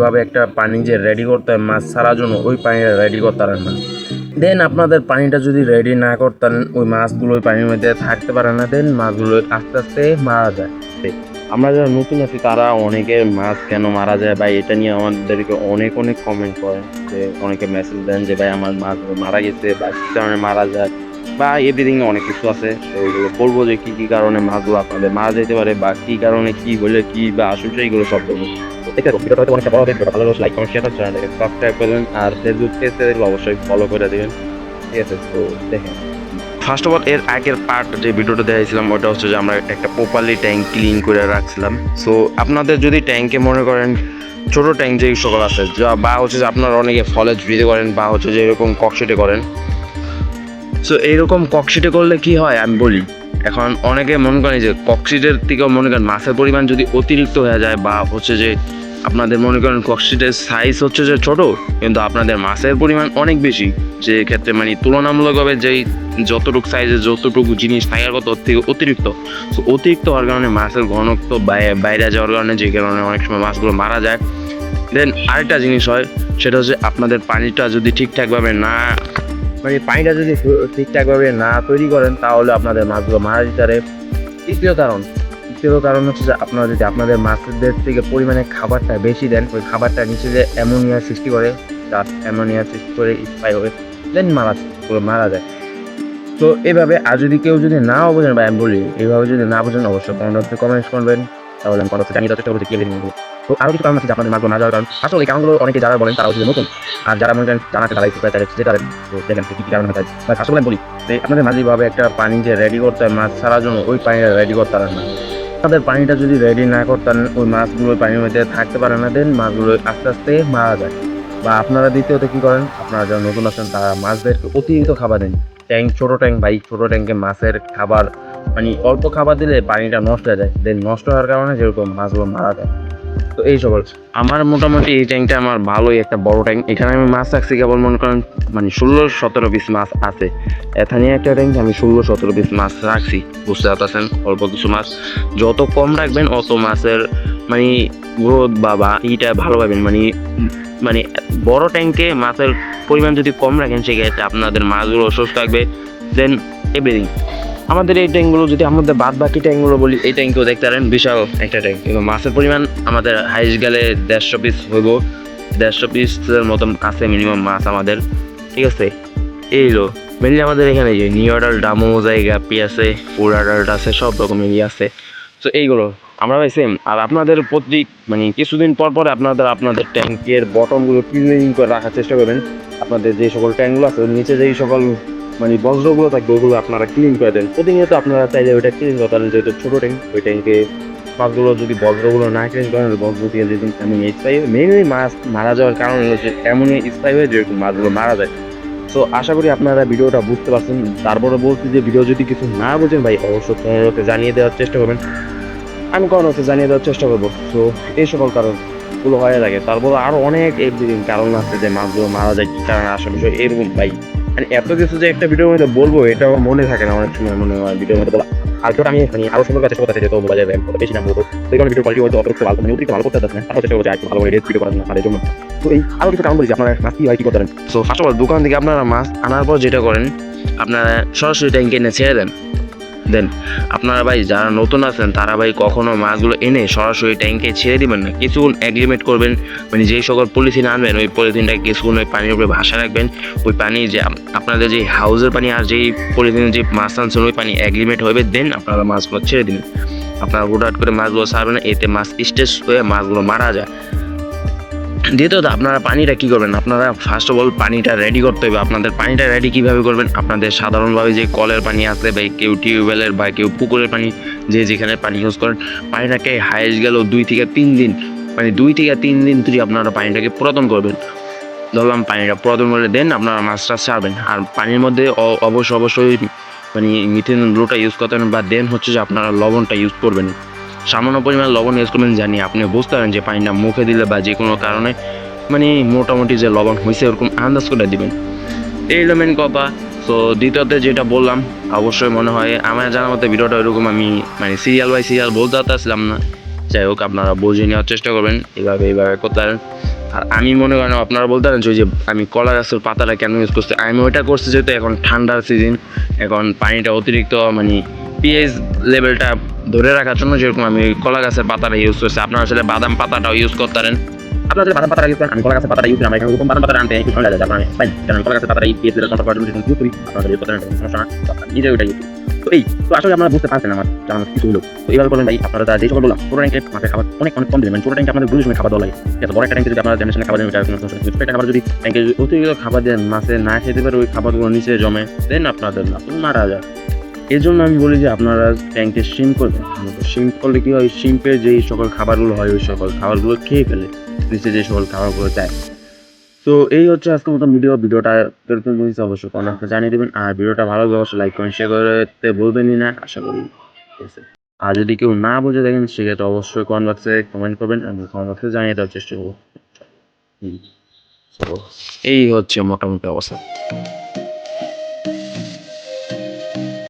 ভাবে একটা পানি যে রেডি করতে হয় মাছ ছাড়ার জন্য, ওই পানিটা রেডি করতে পারেন না। দেন আপনাদের পানিটা যদি রেডি না করতেন, ওই মাছগুলো ওই পানির মধ্যে থাকতে পারে না, দেন মাছগুলো আস্তে আস্তে মারা যায়। আমরা যারা নতুন আছি তারা অনেকে মাছ কেন মারা যায় ভাই এটা নিয়ে আমাদেরকে অনেক অনেক কমেন্ট করেন, যে অনেকে মেসেজ দেন যে ভাই আমার মাছ মারা গেছে বা কী কারণে মারা যায় বা এভরিথিং অনেক কিছু আছে। তো ওইগুলো বলবো যে কী কী কারণে মাছগুলো আপনাদের মারা যেতে পারে বা কী কারণে কী হলে কী বা আসলে এইগুলো সব বলবো। দেখতে ভিডিওটা হয়তো অনেকটা বড় হবে, ভিডিওটা ভালো লাইক কমেন্ট শেয়ার চ্যানেলটাকে সাবস্ক্রাইব করবেন আর ফেসবুক পেজে অবশ্যই ফলো করে দেবেন। ঠিক আছে, তো দেখেন ফার্স্ট অফ অল এর আগের পার্ট যে ভিডিওটা দেখাইছিলাম ওটা হচ্ছে যে আমরা একটা প্রপারলি ট্যাঙ্ক ক্লিন করে রাখছিলাম। সো আপনাদের যদি ট্যাঙ্কে মনে করেন ছোটো ট্যাঙ্ক যেই সকল আছে বা হচ্ছে যে আপনারা অনেকে ফলেজ ব্রিজে করেন বা হচ্ছে যে এরকম ককশিটে করেন। সো এইরকম ককশিটে করলে কি হয় আমি বলি। এখন অনেকে মনে করেন যে ককশিটের থেকেও মনে করেন মাছের পরিমাণ যদি অতিরিক্ত হয়ে যায় বা হচ্ছে যে আপনাদের মনে করেন ককশিটের সাইজ হচ্ছে যে ছোট কিন্তু আপনাদের মাছের পরিমাণ অনেক বেশি, যে ক্ষেত্রে মানে তুলনামূলকভাবে যেই যতটুকু সাইজে যতটুকু জিনিস থাকার কথা ওর থেকে অতিরিক্ত, তো অতিরিক্ত হওয়ার কারণে মাছের ঘনত্ব বাইরে যাওয়ার কারণে যে কারণে অনেক সময় মাছগুলো মারা যায়। দেন আরেকটা জিনিস হয় সেটা হচ্ছে আপনাদের পানিটা যদি ঠিকঠাকভাবে না মানে পানিটা যদি ঠিকঠাকভাবে না তৈরি করেন তাহলে আপনাদের মাছগুলো মারা যেতে পারে। তৃতীয় কারণ হচ্ছে যে আপনারা যদি আপনাদের মাছদের থেকে পরিমাণে খাবারটা বেশি দেন, ওই খাবারটা নিচে যে অ্যামোনিয়া সৃষ্টি করে, অ্যামোনিয়া সৃষ্টি করে স্পাই হবে, দেন মারা যায়। তো এইভাবে আর যদি কেউ যদি নাও বোঝেন বা আমি বলি এইভাবে যদি না বোঝেন অবশ্যই কমেন্টস করবেন, তাহলে আমি কমেন্টে জানিয়ে দেওয়ার চেষ্টা করবো কি নেব। তো আরও কিছু কারণ আছে যে আপনাদের মাছগুলো না যাওয়ার কারণ, আসলে এই কারণগুলো অনেকে যারা বলেন তারা হচ্ছে নতুন, আর যারা মনে করেন জানাতে তারা যেতে পারেন। তো দেখেন কী কারণ হয় বা আসলে বলি যে আপনাদের মাঝে ভাবে একটা পানি যে রেডি করতে হয় মাছ ছাড়ার জন্য, ওই পানিটা রেডি করতে পারেন না। আপনাদের পানিটা যদি রেডি না করতেন, ওই মাছগুলো পানির মধ্যে থাকতে পারে না, দেন মাছগুলো আস্তে আস্তে মারা যায়। বা আপনারা দ্বিতীয়ত কী করেন, আপনারা যারা নতুন আছেন তারা মাছদেরকে অতিরিক্ত খাবার দেন। ছোটো ট্যাঙ্কে মাছের খাবার মানে অল্প খাবার দিলে পানিটা নষ্ট হয়ে যায়, দেন নষ্ট হওয়ার কারণে যেরকম মাছগুলো মারা যায়। তো এই সকল আমার মোটামুটি এই ট্যাঙ্কটা আমার ভালোই একটা বড় ট্যাঙ্ক, এখানে আমি মাছ রাখছি কেবল মনে করেন মানে 16-17 পিস মাছ আছে। এখানে একটা ট্যাঙ্কে আমি 16-17 পিস মাছ রাখছি, বুঝতে পারতেছেন অল্প কিছু মাছ। যত কম রাখবেন অত মাছের মানে গ্রোথ বা ইটা ভালো পাবেন। মানে বড় ট্যাঙ্কে মাছের পরিমাণ যদি কম রাখেন সেক্ষেত্রে আপনাদের মাছগুলো সুস্থ থাকবে, দেন এভরিথিং। আমাদের এই ট্যাঙ্কগুলো যদি আমাদের বাদ বাকি ট্যাঙ্কগুলো বলি, এই ট্যাঙ্কেও দেখতে পারেন বিশাল একটা ট্যাঙ্ক এবং মাছের পরিমাণ আমাদের হাইস্ট গেলে 150 পিস হইব, 150 পিসের মতন আছে মিনিমাম মাছ আমাদের। ঠিক আছে, এইগুলো মেনলি আমাদের এখানে যে নিউ অ্যাডাল্ট মোজাইক গাপ্পি আছে, ফুল অ্যাডাল্ট আছে, সব রকমেরই আছে। তো এইগুলো আমরা ভাই সেম। আর আপনাদের প্রতি মানে কিছুদিন পর পরে আপনাদের ট্যাঙ্কের বটমগুলো ক্লিনিং করে রাখার চেষ্টা করবেন। আপনাদের যে সকল ট্যাঙ্কগুলো আছে নিচে যেই সকল মানে বজ্রগুলো থাকবে ওগুলো আপনারা ক্লিন করে দেন প্রতিনিয়ত। আপনারা চাইলে ওইটা ক্লিন করতে পারেন, যেহেতু ছোটো ট্যাঙ্ক ওই ট্যাঙ্কে মাছগুলো যদি বজ্রগুলো না ক্লিন করেন, বজ্র দিয়ে যেদিন অ্যামোনিয়া স্প্রে মেইনলি মাছ মারা যাওয়ার কারণ হচ্ছে অ্যামোনিয়া স্প্রে হয়ে যেরকম মাছগুলো মারা যায়। সো আশা করি আপনারা ভিডিওটা বুঝতে পারছেন। তারপরে বলছি যে ভিডিও যদি কিছু না বোঝেন ভাই অবশ্যই কমেন্টে জানিয়ে দেওয়ার চেষ্টা করবেন, আমি কমেন্টে জানিয়ে দেওয়ার চেষ্টা করবো। সো এই সকল কারণগুলো হয়ে থাকে। তারপর আরও অনেক কারণ আছে যে মাছগুলো মারা যায় কী কারণে আসে বিষয় এরকম ভাই, মানে এত কিছু যে একটা ভিডিওর মধ্যে বলবো এটাও মনে থাকে না, অনেক সময় মনে হয় ভিডিওর মধ্যে বলা। আর আমি মানে আরও সুন্দর কাছে কথা যেত মোবাইলের র্যাম বেশি না বলতো, সেই কারণে ভিডিও কোয়ালিটি হয়তো অতিরিক্ত ভালো অতিরিক্ত ভালো করতে পারছেন না, তারপর চেষ্টা করছি একটু ভালো করে ভিডিও করার জন্য তাদের জন্য। তো এই আরও কিছু কারণ বলছি আপনারা মাছ কী হয় কী করতে পারেন। সো ফার্স্ট অফ অল দোকান থেকে আপনারা মাছ আনার পর যেটা করেন আপনারা সরাসরি ট্যাঙ্কে এনে ছেড়ে দেন। দেন আপনারা ভাই যারা নতুন আছেন তারা ভাই কখনো মাছগুলো এনে সরাসরি ট্যাঙ্কে ছেড়ে দিবেন না, কিছুক্ষণ অ্যাগ্রিমেট করবেন। মানে যেই সকল পলিথিন আনবেন ওই পলিথিনটা কিছুক্ষণ ওই পানির উপরে ভাসা রাখবেন। ওই পানি যে আপনাদের যে হাউসের পানি আর যেই পলিথিনের যে মাছ আনছেন ওই পানি অ্যাগ্রিমেট হবে, দেন আপনারা মাছগুলো ছেড়ে দিবেন। আপনারা হুটহাট করে মাছগুলো ছাড়বেন না, এতে মাছ স্ট্রেস হয়ে মাছগুলো মারা যায়। দ্বিতীয়ত আপনারা পানিটা কী করবেন, আপনারা ফার্স্ট অফ অল পানিটা রেডি করতে হবে। আপনাদের পানিটা রেডি কীভাবে করবেন, আপনাদের সাধারণভাবে যে কলের পানি আছে বা কেউ টিউবওয়েলের বা কেউ পুকুরের পানি যে যেখানে পানি ইউজ করেন, পানিটাকে হাইস্ট গেল 2 থেকে 3 দিন মানে 2 থেকে 3 দিন ধরে আপনারা পানিটাকে পুরাতন করবেন। ধরলাম পানিটা পুরাতন করে দেন আপনারা মাছটা ছাড়বেন। আর পানির মধ্যে অবশ্যই মানে মিথেন ব্লুটা ইউজ করতে হবে বা দেন হচ্ছে যে আপনারা লবণটা ইউজ করবেন। সামান্য পরিমাণ লবণ ইউজ করবেন জানি আপনি বুঝতে পারেন যে পানিটা মুখে দিলে বা যে কোনো কারণে মানে মোটামুটি যে লবণ হয়েছে ওরকম আন্দাজ করে দিবেন। এই হলো মেন কথা। সো দ্বিতীয়তে যেটা বললাম অবশ্যই মনে হয় আমার জানার মতো ভিডিওটা ওইরকম আমি মানে সিরিয়াল বাই সিরিয়াল বলতে পারতেছিলাম না। যাই হোক আপনারা বুঝে নেওয়ার চেষ্টা করবেন, এইভাবে করতে পারেন। আর আমি মনে করেন আপনারা বলতে পারেন যে ওই যে আমি কলা গাছের পাতাটা কেন ইউজ করছি, আমি ওইটা করছি যেহেতু এখন ঠান্ডার সিজন, এখন পানিটা অতিরিক্ত মানে পিএইচ লেভেলটা ধরে রাখার জন্য যেরকম আমি কলা গাছের পাতাটা ইউজ করছি। আপনারা আসলে বাদাম পাতাটাও ইউজ করতে পারেন। আপনারা যদি বাদাম পাতাটা ইউজ করেন, আমি কলা গাছের পাতাটা ইউজ করি, আমরা এখানে ওরকম বাদাম পাতাটা আনতে একটু সময় লাগে, যার আমি পাই কারণ কলা গাছের পাতাটা এই পিএইচ লেভেল কন্ট্রোল করার জন্য ইউজ করি। আপনারা ইউজ করতে পারেন, সমস্যা না, নিজে ওইটা ইউজ করি। তো আসলে আপনারা বুঝতে পারছেন আমার জানার কিছু হলো। তো এইভাবে করলেন ভাই, আপনারা যে সকল বললাম ছোটো ট্যাঙ্কে মাছের খাবার অনেক কম দিবেন, মানে ছোটো ট্যাঙ্কে আপনাদের দুই সময় খাবার দেওয়া লাগে। ঠিক আছে, বড় একটা ট্যাঙ্কে যদি আপনারা জেনারেশনে খাবার দেন ওইটা কোনো সমস্যা নেই, ছোটো একটা খাবার যদি ট্যাঙ্কে অতিরিক্ত খাবার দেন মাছে না খেতে পারে, ওই খাবারগুলো নিচে জমে দেন আপনাদের না মারা যায়। এই জন্য আমি বলি যে আপনারা ট্যাঙ্কে শিম করবেন। শিম করলে কি হয়, শিম্পের যেই সকল খাবারগুলো হয় ওই সকল খাবারগুলো খেয়ে ফেলে নিচে যে সকল খাবারগুলো যায়। তো এই হচ্ছে আজকের মতো ভিডিওটা কিরকম হয়েছে অবশ্যই কমেন্টে জানিয়ে দেবেন। আর ভিডিওটা ভালো লাগলে অবশ্যই লাইক কমেন্ট শেয়ার করতে বলবেনই না, আশা করি। ঠিক আছে, আর যদি কেউ না বুঝে দেখেন সেক্ষেত্রে অবশ্যই কমেন্ট বক্সে কমেন্ট করবেন, আমি কমেন্ট বক্সে জানিয়ে দেওয়ার চেষ্টা করবো। এই হচ্ছে মোটামুটি অবস্থা।